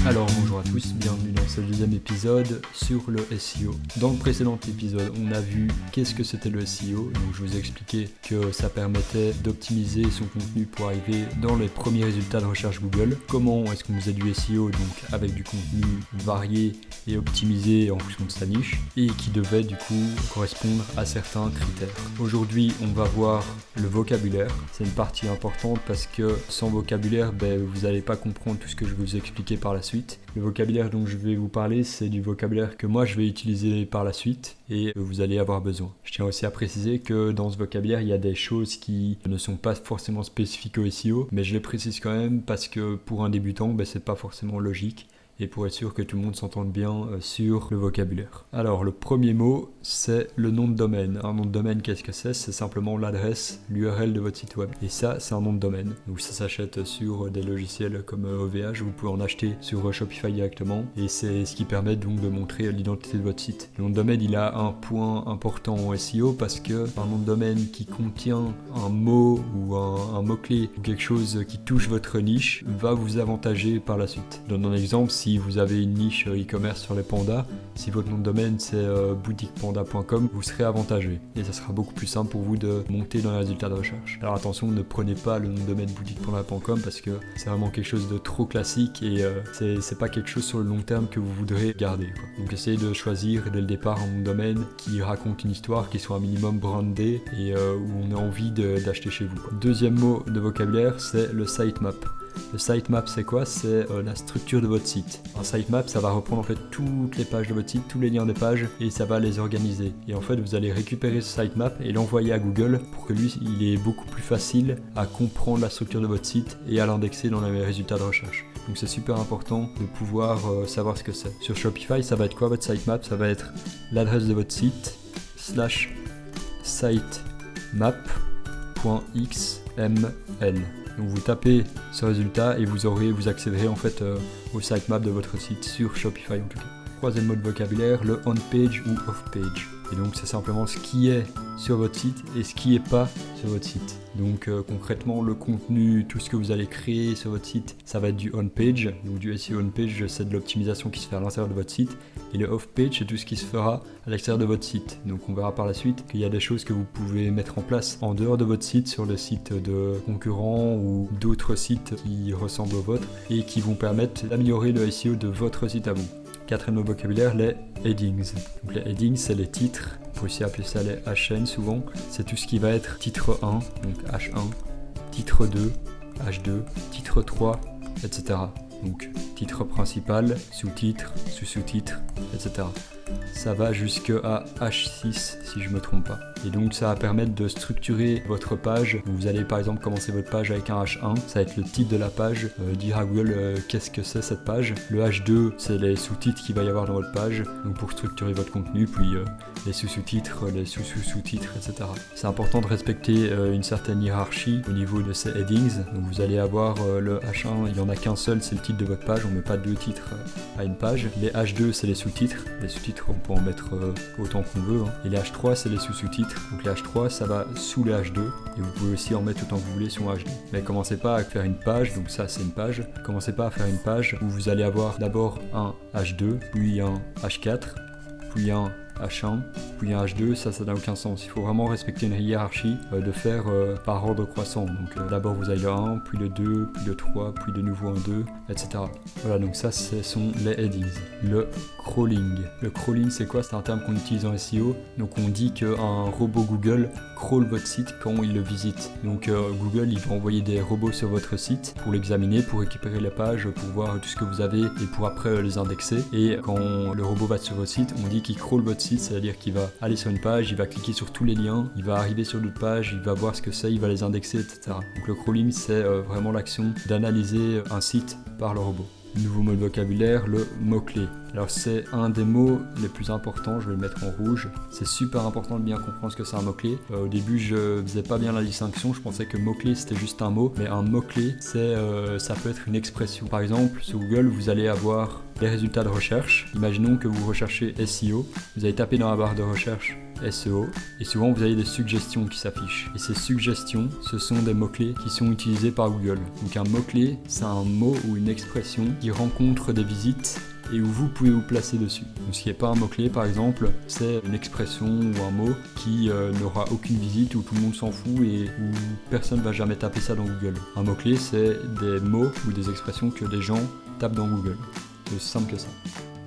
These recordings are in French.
Alors bonjour à tous, bienvenue dans ce deuxième épisode sur le SEO. Dans le précédent épisode, on a vu qu'est-ce que c'était le SEO. Donc je vous ai expliqué que ça permettait d'optimiser son contenu pour arriver dans les premiers résultats de recherche Google. Comment est-ce qu'on faisait du SEO, donc avec du contenu varié et optimisé en fonction de sa niche, et qui devait du coup correspondre à certains critères. Aujourd'hui, on va voir le vocabulaire. C'est une partie importante parce que sans vocabulaire, vous n'allez pas comprendre tout ce que je vais vous expliquer par la suite. Le vocabulaire dont je vais vous parler, c'est du vocabulaire que moi je vais utiliser par la suite et vous allez avoir besoin. Je tiens aussi à préciser que dans ce vocabulaire, il y a des choses qui ne sont pas forcément spécifiques au SEO, mais je les précise quand même parce que pour un débutant, c'est pas forcément logique. Et pour être sûr que tout le monde s'entende bien sur le vocabulaire. Alors le premier mot, c'est le nom de domaine. Un nom de domaine, qu'est-ce que c'est? C'est simplement l'adresse, l'URL de votre site web. Et ça, c'est un nom de domaine. Donc ça s'achète sur des logiciels comme OVH, vous pouvez en acheter sur Shopify directement. Et c'est ce qui permet donc de montrer l'identité de votre site. Le nom de domaine, il a un point important en SEO parce que un nom de domaine qui contient un mot ou un mot-clé ou quelque chose qui touche votre niche va vous avantager par la suite. Je donne un exemple. Si vous avez une niche e-commerce sur les pandas, si votre nom de domaine c'est boutiquepanda.com, vous serez avantagé et ça sera beaucoup plus simple pour vous de monter dans les résultats de recherche. Alors attention, ne prenez pas le nom de domaine boutiquepanda.com parce que c'est vraiment quelque chose de trop classique et c'est pas quelque chose sur le long terme que vous voudrez garder, quoi. Donc essayez de choisir dès le départ un nom de domaine qui raconte une histoire, qui soit un minimum brandé et où on a envie d'acheter chez vous, quoi. Deuxième mot de vocabulaire, c'est le sitemap. Le sitemap, c'est quoi? C'est la structure de votre site. Un sitemap, ça va reprendre en fait toutes les pages de votre site, tous les liens des pages et ça va les organiser. Et en fait, vous allez récupérer ce sitemap et l'envoyer à Google pour que lui, il est beaucoup plus facile à comprendre la structure de votre site et à l'indexer dans les résultats de recherche. Donc c'est super important de pouvoir savoir ce que c'est. Sur Shopify, ça va être quoi votre sitemap? Ça va être l'adresse de votre site /sitemap.xml. Donc vous tapez ce résultat et vous accéderez en fait au sitemap de votre site sur Shopify en tout cas. Troisième mot de vocabulaire, le on-page ou off-page. Et donc c'est simplement ce qui est sur votre site et ce qui n'est pas sur votre site. Donc concrètement, le contenu, tout ce que vous allez créer sur votre site, ça va être du on-page. Donc du SEO on-page, c'est de l'optimisation qui se fait à l'intérieur de votre site. Et le off-page, c'est tout ce qui se fera à l'extérieur de votre site. Donc on verra par la suite qu'il y a des choses que vous pouvez mettre en place en dehors de votre site, sur le site de concurrents ou d'autres sites qui ressemblent au vôtre et qui vont permettre d'améliorer le SEO de votre site à vous. Quatrième vocabulaire, les headings. Donc les headings, c'est les titres. On peut aussi appeler ça les HN souvent. C'est tout ce qui va être titre 1, donc H1, titre 2, H2, titre 3, etc. Donc titre principal, sous-titre, sous-sous-titre, etc. Ça va jusqu'à H6 si je ne me trompe pas. Et donc ça va permettre de structurer votre page. Donc, vous allez par exemple commencer votre page avec un H1, ça va être le titre de la page, dire à Google qu'est-ce que c'est cette page. Le H2, c'est les sous-titres qu'il va y avoir dans votre page, donc pour structurer votre contenu, puis les sous-sous-titres, les sous-sous-sous-titres, etc. C'est important de respecter une certaine hiérarchie au niveau de ces headings. Donc vous allez avoir le H1, il n'y en a qu'un seul, c'est le titre de votre page, on ne met pas deux titres à une page. Les H2, c'est les sous-titres. Les sous-titres, on peut en mettre autant qu'on veut, hein. Et les H3, c'est les sous-sous-titres. Donc les H3, ça va sous les H2 et vous pouvez aussi en mettre autant que vous voulez sur un H2. Mais commencez pas à faire une page, donc ça c'est une page. Commencez pas à faire une page où vous allez avoir d'abord un H2, puis un H4, puis un H1, puis un H2, ça n'a aucun sens. Il faut vraiment respecter une hiérarchie de faire par ordre croissant. Donc d'abord vous avez le 1, puis le 2, puis le 3, puis de nouveau un 2, etc. Voilà, donc ça ce sont les headings. Le crawling. Le crawling, c'est quoi? C'est un terme qu'on utilise en SEO. Donc on dit qu'un robot Google crawl votre site quand il le visite. Donc Google, il va envoyer des robots sur votre site pour l'examiner, pour récupérer la page, pour voir tout ce que vous avez et pour après les indexer. Et quand le robot va sur votre site, on dit qu'il crawl votre site, c'est-à-dire qu'il va aller sur une page, il va cliquer sur tous les liens, il va arriver sur d'autres pages, il va voir ce que c'est, il va les indexer, etc. Donc le crawling, c'est vraiment l'action d'analyser un site par le robot. Nouveau mot de vocabulaire, le mot-clé. Alors c'est un des mots les plus importants, je vais le mettre en rouge. C'est super important de bien comprendre ce que c'est un mot-clé. Au début je faisais pas bien la distinction, je pensais que mot-clé c'était juste un mot, mais un mot-clé ça peut être une expression. Par exemple sur Google vous allez avoir les résultats de recherche. Imaginons que vous recherchez SEO, vous allez taper dans la barre de recherche SEO et souvent vous avez des suggestions qui s'affichent. Et ces suggestions, ce sont des mots-clés qui sont utilisés par Google. Donc un mot-clé, c'est un mot ou une expression qui rencontre des visites et où vous pouvez vous placer dessus. Donc ce qui n'est pas un mot-clé par exemple, c'est une expression ou un mot qui n'aura aucune visite, où tout le monde s'en fout et où personne ne va jamais taper ça dans Google. Un mot-clé, c'est des mots ou des expressions que des gens tapent dans Google. C'est aussi simple que ça.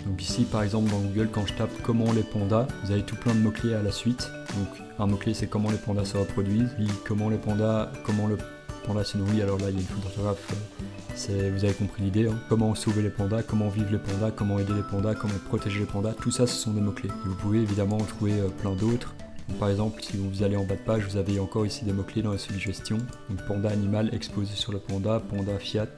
Donc ici par exemple dans Google, quand je tape comment les pandas, vous avez tout plein de mots-clés à la suite. Donc un mot-clé c'est comment les pandas se reproduisent, puis comment le panda se nourrit, alors là il y a une faute d'orthographe, vous avez compris l'idée, hein. Comment sauver les pandas, comment vivre les pandas, comment aider les pandas, comment protéger les pandas, tout ça ce sont des mots-clés. Et vous pouvez évidemment en trouver plein d'autres. Donc, par exemple, si vous allez en bas de page, vous avez encore ici des mots-clés dans les suggestions. Donc panda animal exposé sur le panda, panda fiat,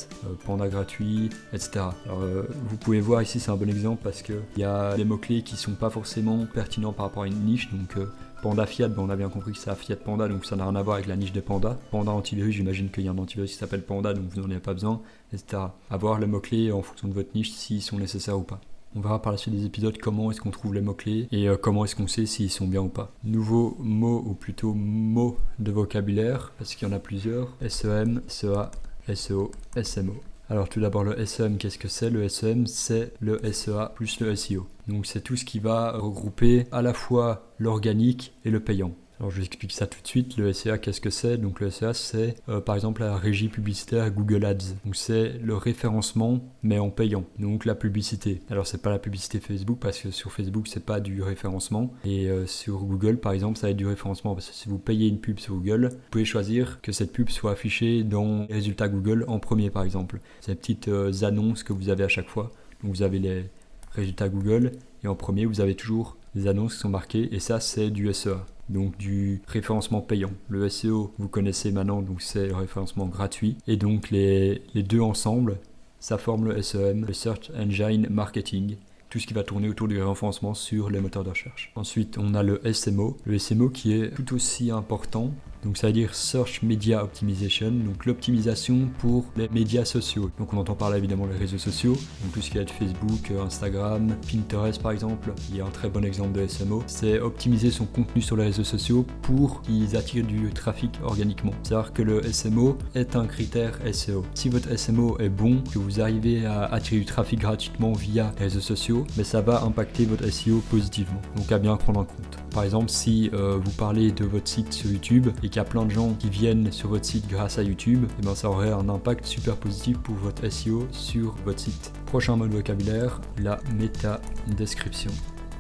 panda gratuit, etc. Alors vous pouvez voir ici, c'est un bon exemple parce qu'il y a des mots-clés qui sont pas forcément pertinents par rapport à une niche. Donc panda fiat, on a bien compris que c'est un fiat panda, donc ça n'a rien à voir avec la niche des pandas. Panda antivirus, j'imagine qu'il y a un antivirus qui s'appelle panda, donc vous n'en avez pas besoin, etc. À voir les mots-clés en fonction de votre niche, s'ils sont nécessaires ou pas. On verra par la suite des épisodes comment est-ce qu'on trouve les mots-clés et comment est-ce qu'on sait s'ils sont bien ou pas. Nouveau mot ou plutôt mots de vocabulaire, parce qu'il y en a plusieurs. SEM, SEA, SEO, SMO. Alors tout d'abord le SEM, qu'est-ce que c'est? Le SEM, c'est le SEA plus le SEO. Donc c'est tout ce qui va regrouper à la fois l'organique et le payant. Alors je vous explique ça tout de suite. Le SEA, qu'est-ce que c'est? Donc le SEA, c'est par exemple la régie publicitaire Google Ads. Donc c'est le référencement mais en payant. Donc la publicité. Alors c'est pas la publicité Facebook parce que sur Facebook c'est pas du référencement et sur Google par exemple ça va être du référencement parce que si vous payez une pub sur Google, vous pouvez choisir que cette pub soit affichée dans les résultats Google en premier par exemple. C'est les petites annonces que vous avez à chaque fois. Donc vous avez les résultats Google et en premier vous avez toujours des annonces qui sont marquées et ça c'est du SEA. Donc du référencement payant. Le SEO, vous connaissez maintenant, donc c'est le référencement gratuit. Et donc les deux ensemble, ça forme le SEM, le Search Engine Marketing. Tout ce qui va tourner autour du référencement sur les moteurs de recherche. Ensuite, on a le SMO. Le SMO qui est tout aussi important. Donc ça veut dire Search Media Optimization, donc l'optimisation pour les médias sociaux. Donc on entend par là évidemment les réseaux sociaux, donc tout ce qui va être Facebook, Instagram, Pinterest par exemple. Il y a un très bon exemple de SMO. C'est optimiser son contenu sur les réseaux sociaux pour qu'ils attirent du trafic organiquement. C'est-à-dire que le SMO est un critère SEO. Si votre SMO est bon, que vous arrivez à attirer du trafic gratuitement via les réseaux sociaux, mais ça va impacter votre SEO positivement. Donc à bien prendre en compte. Par exemple, si vous parlez de votre site sur YouTube et qu'il y a plein de gens qui viennent sur votre site grâce à YouTube, et ben ça aurait un impact super positif pour votre SEO sur votre site. Prochain mot de vocabulaire, la métadescription.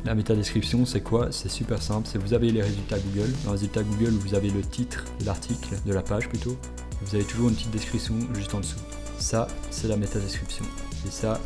La métadescription, c'est quoi? C'est super simple, c'est vous avez les résultats Google. Dans les résultats Google, vous avez le titre de l'article, de la page plutôt. Vous avez toujours une petite description juste en dessous. Ça, c'est la métadescription. Et ça,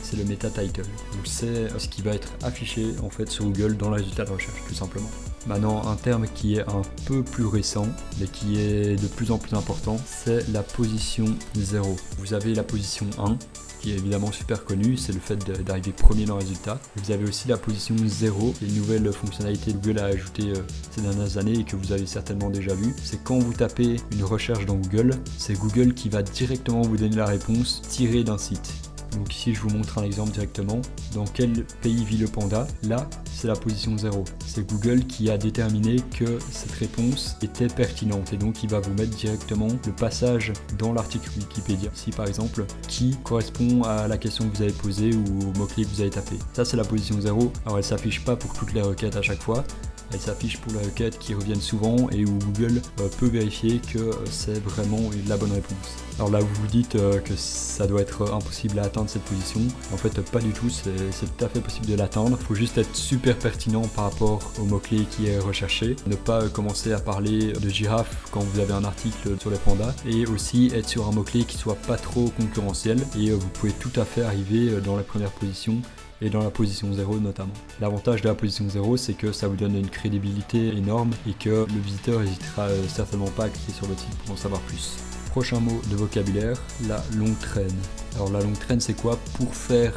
c'est le meta title. Donc c'est ce qui va être affiché en fait sur Google dans les résultats de recherche, tout simplement. Maintenant, un terme qui est un peu plus récent, mais qui est de plus en plus important, c'est la position 0. Vous avez la position 1, qui est évidemment super connue, c'est le fait d'arriver premier dans le résultat. Vous avez aussi la position 0, qui est une nouvelle fonctionnalité que Google a ajoutée ces dernières années et que vous avez certainement déjà vu. C'est quand vous tapez une recherche dans Google, c'est Google qui va directement vous donner la réponse tirée d'un site. Donc ici je vous montre un exemple directement. Dans quel pays vit le panda? Là c'est la position 0. C'est Google qui a déterminé que cette réponse était pertinente et donc il va vous mettre directement le passage dans l'article Wikipédia. Ici par exemple, qui correspond à la question que vous avez posée ou au mot-clé que vous avez tapé. Ça c'est la position 0. Alors elle s'affiche pas pour toutes les requêtes à chaque fois. Elle s'affiche pour les requêtes qui reviennent souvent et où Google peut vérifier que c'est vraiment la bonne réponse. Alors là vous vous dites que ça doit être impossible à atteindre cette position. En fait pas du tout, c'est tout à fait possible de l'atteindre. Il faut juste être super pertinent par rapport au mot-clé qui est recherché. Ne pas commencer à parler de girafe quand vous avez un article sur les pandas. Et aussi être sur un mot-clé qui soit pas trop concurrentiel. Et vous pouvez tout à fait arriver dans la première position et dans la position 0 notamment. L'avantage de la position 0, c'est que ça vous donne une crédibilité énorme et que le visiteur n'hésitera certainement pas à cliquer sur votre site pour en savoir plus. Prochain mot de vocabulaire, la longue traîne. Alors la longue traîne, c'est quoi? Pour faire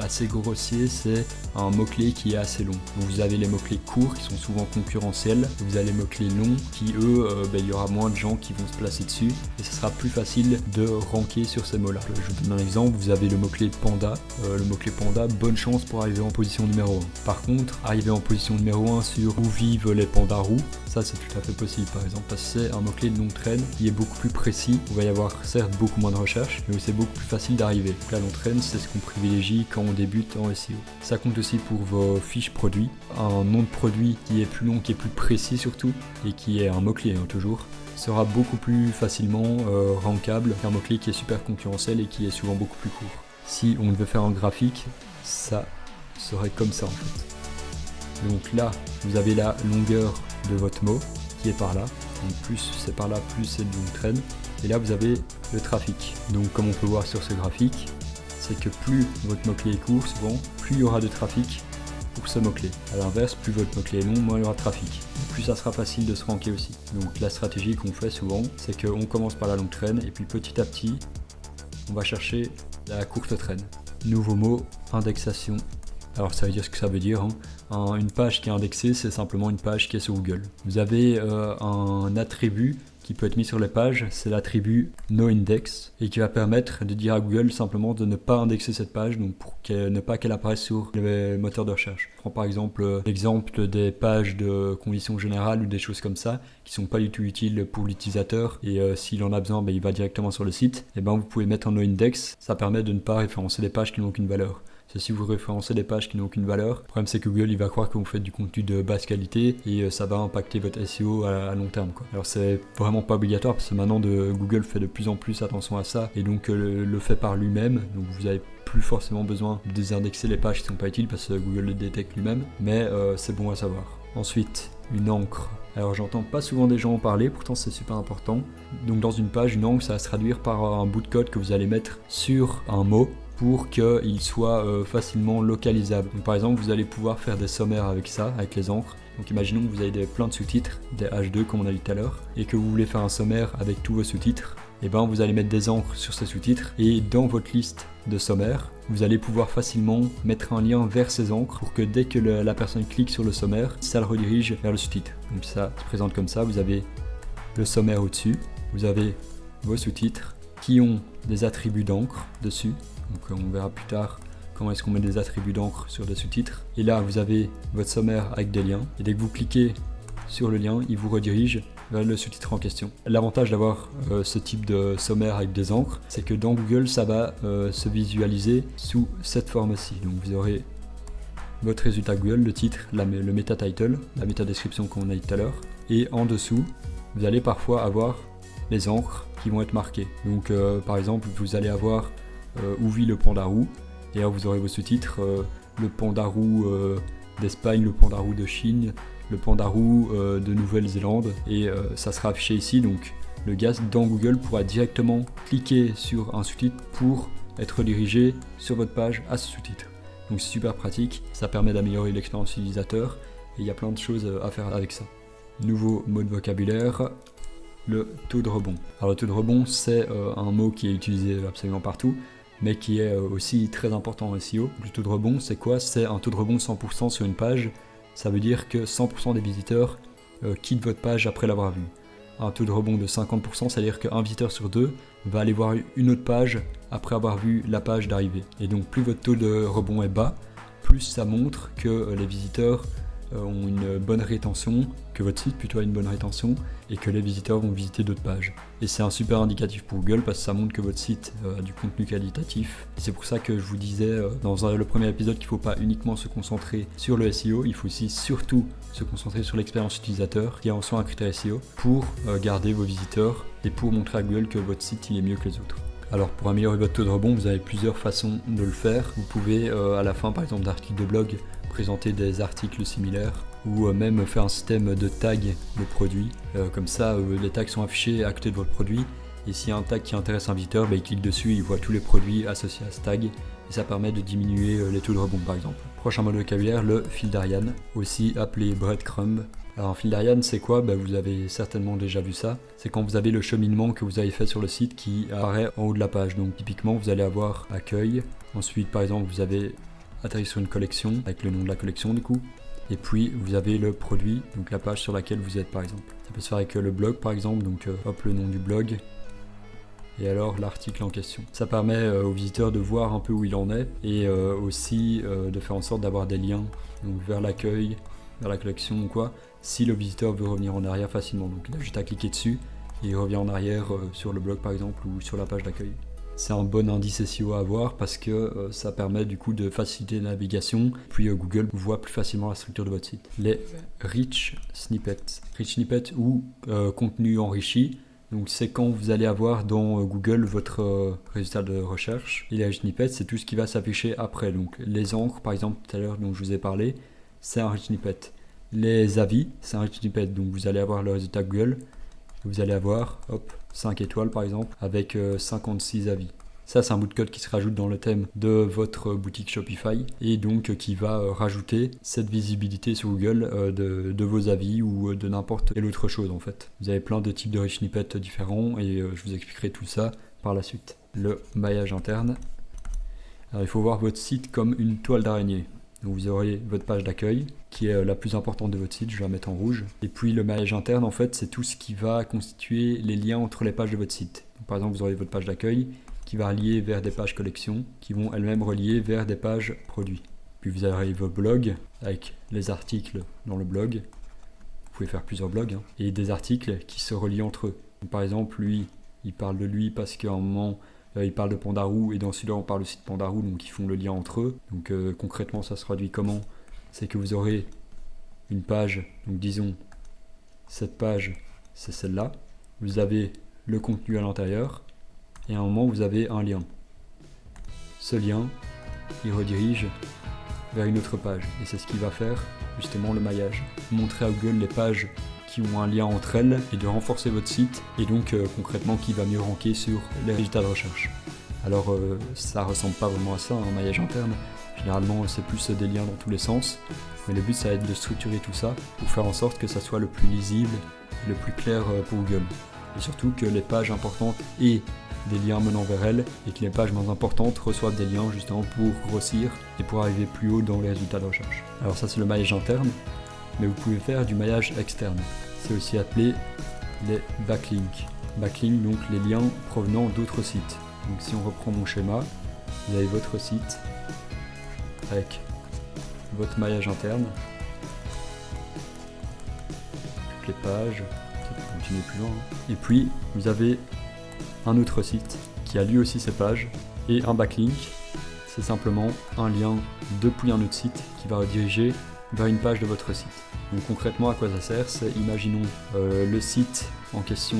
assez grossier, c'est un mot-clé qui est assez long. Donc vous avez les mots-clés courts qui sont souvent concurrentiels, vous avez les mots-clés longs qui eux, il y aura moins de gens qui vont se placer dessus et ce sera plus facile de ranker sur ces mots-là. Je vous donne un exemple, vous avez le mot-clé panda. Le mot-clé panda, bonne chance pour arriver en position numéro 1. Par contre, arriver en position numéro 1 sur où vivent les pandas roux, ça c'est tout à fait possible par exemple, parce que c'est un mot-clé de longue traîne qui est beaucoup plus précis. Il va y avoir certes beaucoup moins de recherche, mais c'est beaucoup plus facile d'arriver. Donc la longue traîne, c'est ce qu'on privilégie quand on débute en SEO. Ça compte aussi pour vos fiches produits. Un nom de produit qui est plus long, qui est plus précis surtout, et qui est un mot-clé toujours, sera beaucoup plus facilement rankable qu'un mot-clé qui est super concurrentiel et qui est souvent beaucoup plus court. Si on devait faire un graphique, ça serait comme ça en fait. Donc là, vous avez la longueur de votre mot qui est par là. Donc plus c'est par là, plus c'est de longue traîne. Et là, vous avez le trafic. Donc comme on peut voir sur ce graphique, c'est que plus votre mot-clé est court, souvent, plus il y aura de trafic pour ce mot-clé. A l'inverse, plus votre mot-clé est long, moins il y aura de trafic. Et plus ça sera facile de se ranker aussi. Donc la stratégie qu'on fait souvent, c'est qu'on commence par la longue traîne et puis petit à petit, on va chercher la courte traîne. Nouveau mot, indexation. Alors ça veut dire ce que ça veut dire. Une page qui est indexée, c'est simplement une page qui est sur Google. Vous avez un attribut qui peut être mis sur les pages, c'est l'attribut noIndex et qui va permettre de dire à Google simplement de ne pas indexer cette page, donc pour ne pas qu'elle apparaisse sur les moteurs de recherche. Je prends par exemple l'exemple des pages de conditions générales ou des choses comme ça qui sont pas du tout utiles pour l'utilisateur et s'il en a besoin, il va directement sur le site. Et vous pouvez mettre en noIndex, ça permet de ne pas référencer des pages qui n'ont aucune valeur. Si vous référencez des pages qui n'ont aucune valeur, le problème c'est que Google il va croire que vous faites du contenu de basse qualité et ça va impacter votre SEO à long terme. Alors c'est vraiment pas obligatoire parce que maintenant Google fait de plus en plus attention à ça et donc le fait par lui-même. Donc vous n'avez plus forcément besoin de désindexer les pages qui ne sont pas utiles parce que Google le détecte lui-même, mais c'est bon à savoir. Ensuite, une encre. Alors j'entends pas souvent des gens en parler, pourtant c'est super important. Donc dans une page, une encre ça va se traduire par un bout de code que vous allez mettre sur un mot pour qu'il soit facilement localisable. Donc, par exemple, vous allez pouvoir faire des sommaires avec ça, avec les encres. Donc imaginons que vous avez plein de sous-titres, des H2 comme on a dit tout à l'heure, et que vous voulez faire un sommaire avec tous vos sous-titres. Et vous allez mettre des encres sur ces sous-titres et dans votre liste de sommaires, vous allez pouvoir facilement mettre un lien vers ces encres pour que dès que la personne clique sur le sommaire, ça le redirige vers le sous-titre. Donc ça se présente comme ça, vous avez le sommaire au-dessus, vous avez vos sous-titres qui ont des attributs d'encre dessus. Donc on verra plus tard comment est-ce qu'on met des attributs d'encre sur des sous-titres. Et là, vous avez votre sommaire avec des liens. Et dès que vous cliquez sur le lien, il vous redirige vers le sous-titre en question. L'avantage d'avoir ce type de sommaire avec des encres, c'est que dans Google, ça va se visualiser sous cette forme-ci. Donc vous aurez votre résultat Google, le titre, le meta-title, la méta-description qu'on a dit tout à l'heure. Et en dessous, vous allez parfois avoir les encres qui vont être marquées. Donc par exemple, vous allez avoir où vit le panda roux, et alors vous aurez vos sous-titres, le panda roux d'Espagne, le panda roux de Chine, le panda roux de Nouvelle-Zélande, et ça sera affiché ici. Donc le gars dans Google pourra directement cliquer sur un sous-titre pour être redirigé sur votre page à ce sous-titre. Donc c'est super pratique, ça permet d'améliorer l'expérience utilisateur et il y a plein de choses à faire avec ça. Nouveau mot de vocabulaire, le taux de rebond. Alors le taux de rebond, c'est un mot qui est utilisé absolument partout, mais qui est aussi très important en SEO. Le taux de rebond, c'est quoi? C'est un taux de rebond de 100% sur une page. Ça veut dire que 100% des visiteurs quittent votre page après l'avoir vue. Un taux de rebond de 50%, c'est-à-dire qu'un visiteur sur deux va aller voir une autre page après avoir vu la page d'arrivée. Et donc plus votre taux de rebond est bas, plus ça montre que les visiteurs ont une bonne rétention, que votre site plutôt a une bonne rétention et que les visiteurs vont visiter d'autres pages. Et c'est un super indicatif pour Google parce que ça montre que votre site a du contenu qualitatif. Et c'est pour ça que je vous disais dans le premier épisode qu'il ne faut pas uniquement se concentrer sur le SEO, il faut aussi surtout se concentrer sur l'expérience utilisateur qui est en soi un critère SEO pour garder vos visiteurs et pour montrer à Google que votre site il est mieux que les autres. Alors pour améliorer votre taux de rebond, vous avez plusieurs façons de le faire. Vous pouvez à la fin par exemple d'articles de blog présenter des articles similaires ou même faire un système de tags de produits. Comme ça, les tags sont affichés à côté de votre produit et s'il y a un tag qui intéresse un visiteur, il clique dessus, il voit tous les produits associés à ce tag et ça permet de diminuer les taux de rebond par exemple. Prochain mot de vocabulaire, le fil d'Ariane, aussi appelé breadcrumb. Alors un fil d'Ariane c'est quoi? Vous avez certainement déjà vu ça. C'est quand vous avez le cheminement que vous avez fait sur le site qui apparaît en haut de la page. Donc typiquement vous allez avoir accueil. Ensuite par exemple vous avez atterri sur une collection avec le nom de la collection du coup. Et puis vous avez le produit, donc la page sur laquelle vous êtes par exemple. Ça peut se faire avec le blog par exemple, donc hop le nom du blog. Et alors l'article en question. Ça permet aux visiteurs de voir un peu où il en est et aussi de faire en sorte d'avoir des liens donc vers l'accueil, vers la collection ou quoi, si le visiteur veut revenir en arrière facilement. Donc il a juste à cliquer dessus et il revient en arrière sur le blog par exemple ou sur la page d'accueil. C'est un bon indice SEO à avoir parce que ça permet du coup de faciliter la navigation, puis Google voit plus facilement la structure de votre site. Les rich snippets. Rich snippets ou contenu enrichi. Donc c'est quand vous allez avoir dans Google votre résultat de recherche. Et les rich snippets, c'est tout ce qui va s'afficher après. Donc les encres par exemple tout à l'heure dont je vous ai parlé, c'est un rich snippet. Les avis, c'est un rich snippet. Donc vous allez avoir le résultat Google. Vous allez avoir, hop, 5 étoiles par exemple, avec 56 avis. Ça, c'est un bout de code qui se rajoute dans le thème de votre boutique Shopify et donc qui va rajouter cette visibilité sur Google de vos avis ou de n'importe quelle autre chose en fait. Vous avez plein de types de rich snippets différents et je vous expliquerai tout ça par la suite. Le maillage interne. Alors, il faut voir votre site comme une toile d'araignée. Donc vous aurez votre page d'accueil qui est la plus importante de votre site, je vais la mettre en rouge. Et puis le maillage interne en fait c'est tout ce qui va constituer les liens entre les pages de votre site. Donc, par exemple vous aurez votre page d'accueil qui va relier vers des pages collections qui vont elles-mêmes relier vers des pages produits. Puis vous aurez vos blogs avec les articles dans le blog. Vous pouvez faire plusieurs blogs et des articles qui se relient entre eux. Donc, par exemple lui, il parle de lui parce qu'à un moment il parle de Pandarou et dans celui-là on parle aussi de Pandarou, donc ils font le lien entre eux. Donc concrètement ça se traduit comment? C'est que vous aurez une page, donc disons cette page c'est celle-là, vous avez le contenu à l'intérieur et à un moment vous avez un lien. Ce lien il redirige vers une autre page et c'est ce qui va faire justement le maillage. Montrer à Google les pages qui ont un lien entre elles et de renforcer votre site et donc concrètement qui va mieux ranker sur les résultats de recherche. Alors ça ressemble pas vraiment à ça, un maillage interne. Généralement c'est plus des liens dans tous les sens, mais le but ça va être de structurer tout ça pour faire en sorte que ça soit le plus lisible, le plus clair pour Google. Et surtout que les pages importantes aient des liens menant vers elles et que les pages moins importantes reçoivent des liens justement pour grossir et pour arriver plus haut dans les résultats de recherche. Alors ça c'est le maillage interne. Mais vous pouvez faire du maillage externe. C'est aussi appelé les backlinks. Backlinks, donc les liens provenant d'autres sites. Donc si on reprend mon schéma, vous avez votre site avec votre maillage interne, toutes les pages, continuez plus loin. Et puis vous avez un autre site qui a lui aussi ses pages et un backlink. C'est simplement un lien depuis un autre site qui va rediriger vers une page de votre site. Donc concrètement à quoi ça sert? C'est imaginons le site en question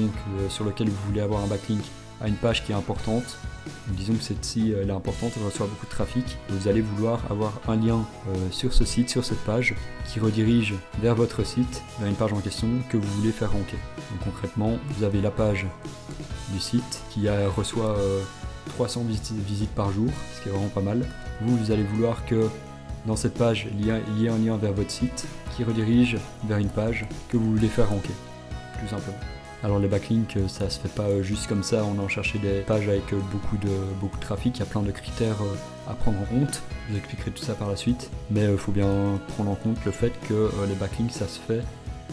sur lequel vous voulez avoir un backlink à une page qui est importante. Donc, disons que celle-ci elle est importante, elle reçoit beaucoup de trafic. Et vous allez vouloir avoir un lien sur ce site, sur cette page, qui redirige vers votre site, vers une page en question que vous voulez faire ranker. Donc concrètement, vous avez la page du site qui reçoit 300 visites par jour, ce qui est vraiment pas mal. Vous allez vouloir que dans cette page, il y ait un lien vers votre site qui redirige vers une page que vous voulez faire ranker, tout simplement. Alors les backlinks, ça se fait pas juste comme ça, on a cherché des pages avec beaucoup de trafic, il y a plein de critères à prendre en compte, je vous expliquerai tout ça par la suite, mais il faut bien prendre en compte le fait que les backlinks ça se fait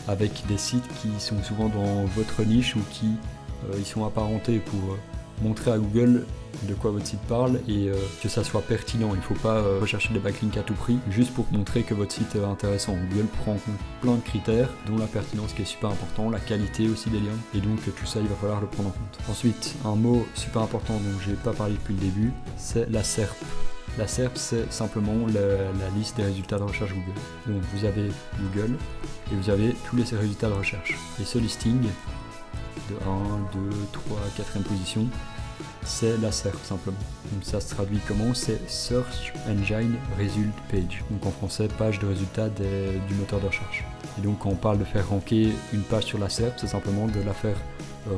avec des sites qui sont souvent dans votre niche ou qui ils sont apparentés pour montrer à Google de quoi votre site parle et que ça soit pertinent. Il ne faut pas rechercher des backlinks à tout prix juste pour montrer que votre site est intéressant. Google prend en compte plein de critères, dont la pertinence qui est super important, la qualité aussi des liens, et donc tout ça il va falloir le prendre en compte. Ensuite, un mot super important dont je n'ai pas parlé depuis le début, c'est la SERP. La SERP, c'est simplement la liste des résultats de recherche Google. Donc vous avez Google et vous avez tous les résultats de recherche. Et ce listing de 1, 2, 3, 4e position, c'est la SERP simplement. Donc ça se traduit comment? C'est Search Engine Result Page. Donc en français, page de résultats du moteur de recherche. Et donc quand on parle de faire ranker une page sur la SERP, c'est simplement de la faire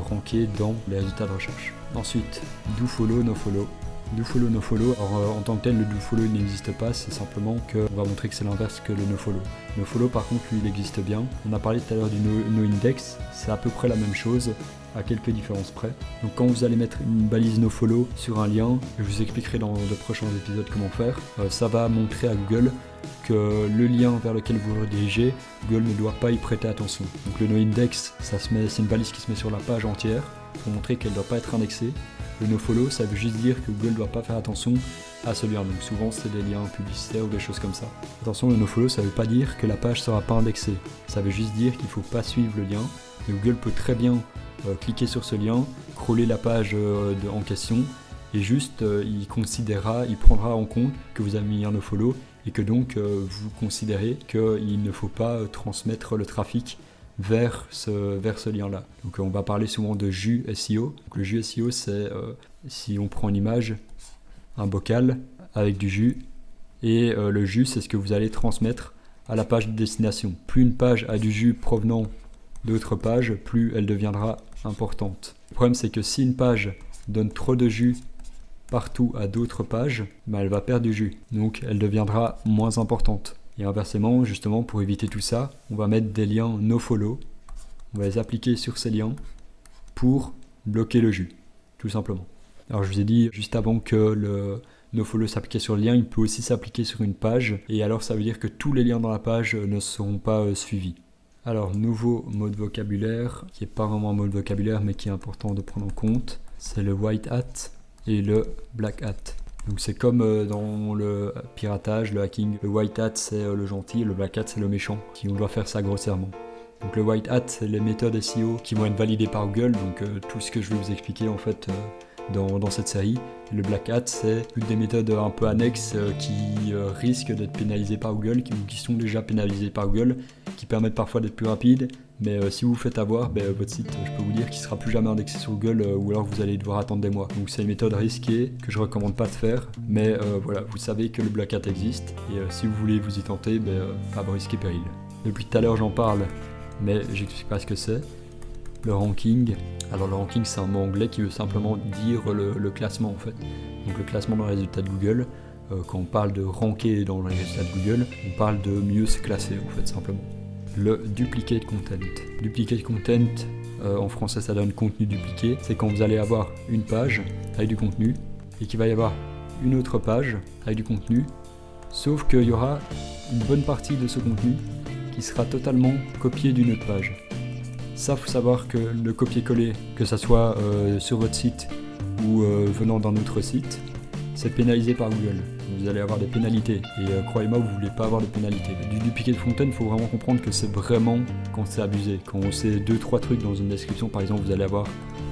ranker dans les résultats de recherche. Ensuite, do follow, no follow. DoFollow, NoFollow. Alors en tant que tel, le DoFollow il n'existe pas, c'est simplement qu'on va montrer que c'est l'inverse que le NoFollow. NoFollow par contre lui il existe bien. On a parlé tout à l'heure du NoIndex, c'est à peu près la même chose, à quelques différences près. Donc quand vous allez mettre une balise NoFollow sur un lien, je vous expliquerai dans de prochains épisodes comment faire, ça va montrer à Google que le lien vers lequel vous redirigez, Google ne doit pas y prêter attention. Donc le NoIndex, c'est une balise qui se met sur la page entière pour montrer qu'elle ne doit pas être indexée. Le NoFollow, ça veut juste dire que Google ne doit pas faire attention à ce lien. Donc souvent c'est des liens publicitaires ou des choses comme ça. Attention, le NoFollow, ça ne veut pas dire que la page ne sera pas indexée. Ça veut juste dire qu'il ne faut pas suivre le lien. Et Google peut très bien cliquer sur ce lien, crawler la page en question, et juste il prendra en compte que vous avez mis un NoFollow et que donc vous considérez qu'il ne faut pas transmettre le trafic vers ce lien-là. Donc on va parler souvent de jus SEO. Donc le jus SEO, c'est si on prend une image, un bocal avec du jus, et le jus, c'est ce que vous allez transmettre à la page de destination. Plus une page a du jus provenant d'autres pages, plus elle deviendra importante. Le problème, c'est que si une page donne trop de jus partout à d'autres pages, elle va perdre du jus, donc elle deviendra moins importante. Et inversement, justement, pour éviter tout ça, on va mettre des liens NoFollow, on va les appliquer sur ces liens pour bloquer le jus, tout simplement. Alors je vous ai dit juste avant que le NoFollow s'appliquait sur le lien, il peut aussi s'appliquer sur une page, et alors ça veut dire que tous les liens dans la page ne seront pas suivis. Alors, nouveau mot de vocabulaire, qui n'est pas vraiment un mot de vocabulaire, mais qui est important de prendre en compte, c'est le white hat et le black hat. Donc c'est comme dans le piratage, le hacking, le white hat c'est le gentil, le black hat c'est le méchant, on doit faire ça grossièrement. Donc le white hat, c'est les méthodes SEO qui vont être validées par Google, donc tout ce que je vais vous expliquer en fait dans cette série. Le black hat, c'est une des méthodes un peu annexes qui risquent d'être pénalisées par Google, qui sont déjà pénalisées par Google, qui permettent parfois d'être plus rapides, mais si vous vous faites avoir, votre site, je peux vous dire qu'il ne sera plus jamais indexé sur Google, ou alors vous allez devoir attendre des mois. Donc c'est une méthode risquée que je ne recommande pas de faire, mais voilà, vous savez que le black hat existe, et si vous voulez vous y tenter, à vos risques et périls. Depuis tout à l'heure j'en parle, mais j'explique pas ce que c'est. Le ranking, alors le ranking c'est un mot anglais qui veut simplement dire le classement en fait. Donc le classement dans les résultats de Google, quand on parle de ranker dans les résultats de Google, on parle de mieux se classer en fait simplement. Le duplicate content. Duplicate content, en français ça donne contenu dupliqué, c'est quand vous allez avoir une page avec du contenu et qu'il va y avoir une autre page avec du contenu, sauf qu'il y aura une bonne partie de ce contenu qui sera totalement copié d'une autre page. Ça, faut savoir que le copier-coller, que ça soit sur votre site ou venant d'un autre site, c'est pénalisé par Google. Vous allez avoir des pénalités et croyez-moi, vous ne voulez pas avoir de pénalités. Du duplicate content, il faut vraiment comprendre que c'est vraiment quand c'est abusé. Quand c'est 2-3 trucs dans une description, par exemple, vous allez avoir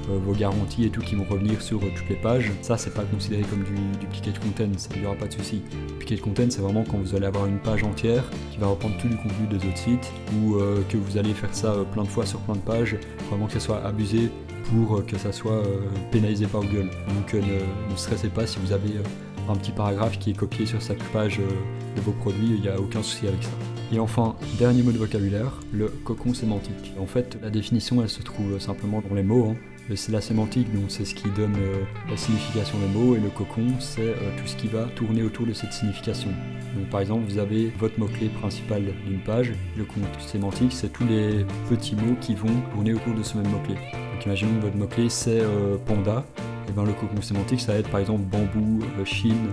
vos garanties et tout qui vont revenir sur toutes les pages. Ça, c'est pas considéré comme du duplicate content, il n'y aura pas de souci. Duplicate content, c'est vraiment quand vous allez avoir une page entière qui va reprendre tout le contenu des autres sites ou que vous allez faire ça plein de fois sur plein de pages, vraiment que ça soit abusé pour que ça soit pénalisé par Google. Donc ne stressez pas si vous avez un petit paragraphe qui est copié sur chaque page de vos produits, il n'y a aucun souci avec ça. Et enfin, dernier mot de vocabulaire, le cocon sémantique. En fait, la définition, elle se trouve simplement dans les mots. C'est la sémantique, donc c'est ce qui donne la signification des mots, et le cocon, c'est tout ce qui va tourner autour de cette signification. Donc, par exemple, vous avez votre mot-clé principal d'une page, le cocon sémantique, c'est tous les petits mots qui vont tourner autour de ce même mot-clé. Donc imaginons que votre mot-clé c'est panda, et bien le cocon sémantique ça va être par exemple bambou, Chine,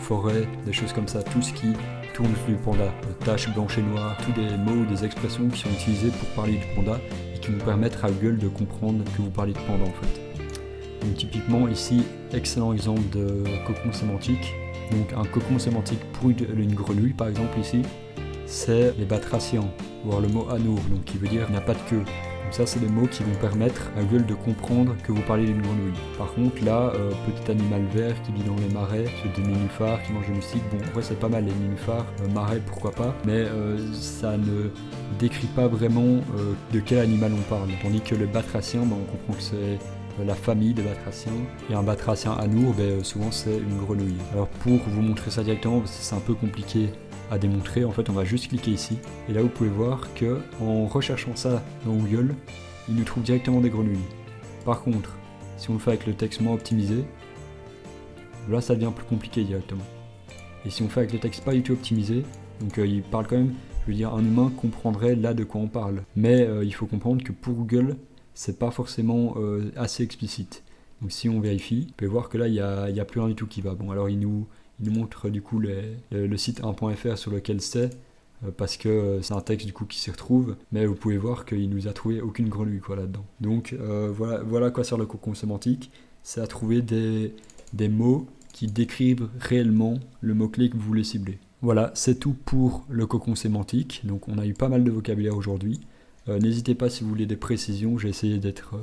forêt, des choses comme ça, tout ce qui tourne autour du panda, taches blanches et noires, tous des mots ou des expressions qui sont utilisés pour parler du panda et qui vont permettre à Google de comprendre que vous parlez de panda en fait. Donc typiquement ici, excellent exemple de cocon sémantique. Donc un cocon sémantique pour une grenouille par exemple ici, c'est les batraciens, voire le mot anour, donc qui veut dire il n'y a pas de queue. Donc ça c'est des mots qui vont permettre à Google de comprendre que vous parlez d'une grenouille. Par contre là, petit animal vert qui vit dans les marais, c'est des nénuphars qui mangent des moustiques, bon en vrai c'est pas mal les nénuphars, marais pourquoi pas, mais ça ne décrit pas vraiment de quel animal on parle. Tandis que le batracien, on comprend que c'est la famille des batraciens, et un batracien anour, souvent c'est une grenouille. Alors pour vous montrer ça directement, parce que c'est un peu compliqué à démontrer, en fait on va juste cliquer ici, et là vous pouvez voir que en recherchant ça dans Google, il nous trouve directement des grenouilles. Par contre, si on le fait avec le texte moins optimisé, Là ça devient plus compliqué directement. Et si on fait avec le texte pas du tout optimisé, donc il parle quand même, je veux dire, un humain comprendrait là de quoi on parle. Mais il faut comprendre que pour Google, c'est pas forcément assez explicite. Donc si on vérifie, on peut voir que là il y a plus rien du tout qui va. Bon, alors il nous montre du coup le site 1.fr sur lequel c'est, parce que c'est un texte du coup qui s'y retrouve, mais vous pouvez voir qu'il nous a trouvé aucune grenouille quoi là-dedans. Donc voilà quoi sert le cocon sémantique, c'est à trouver des mots qui décrivent réellement le mot-clé que vous voulez cibler. Voilà, c'est tout pour le cocon sémantique. Donc on a eu pas mal de vocabulaire aujourd'hui. N'hésitez pas si vous voulez des précisions, j'ai essayé d'être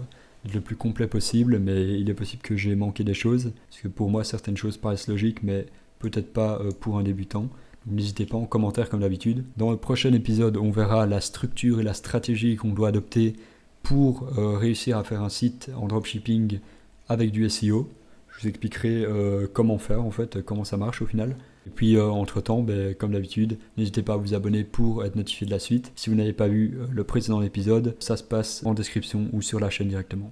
le plus complet possible, mais il est possible que j'ai manqué des choses, parce que pour moi certaines choses paraissent logiques, mais peut-être pas pour un débutant. Donc n'hésitez pas en commentaire comme d'habitude. Dans le prochain épisode, on verra la structure et la stratégie qu'on doit adopter pour réussir à faire un site en dropshipping avec du SEO. Je vous expliquerai comment faire en fait, comment ça marche au final. Et puis entre temps, comme d'habitude, n'hésitez pas à vous abonner pour être notifié de la suite. Si vous n'avez pas vu le précédent épisode, ça se passe en description ou sur la chaîne directement.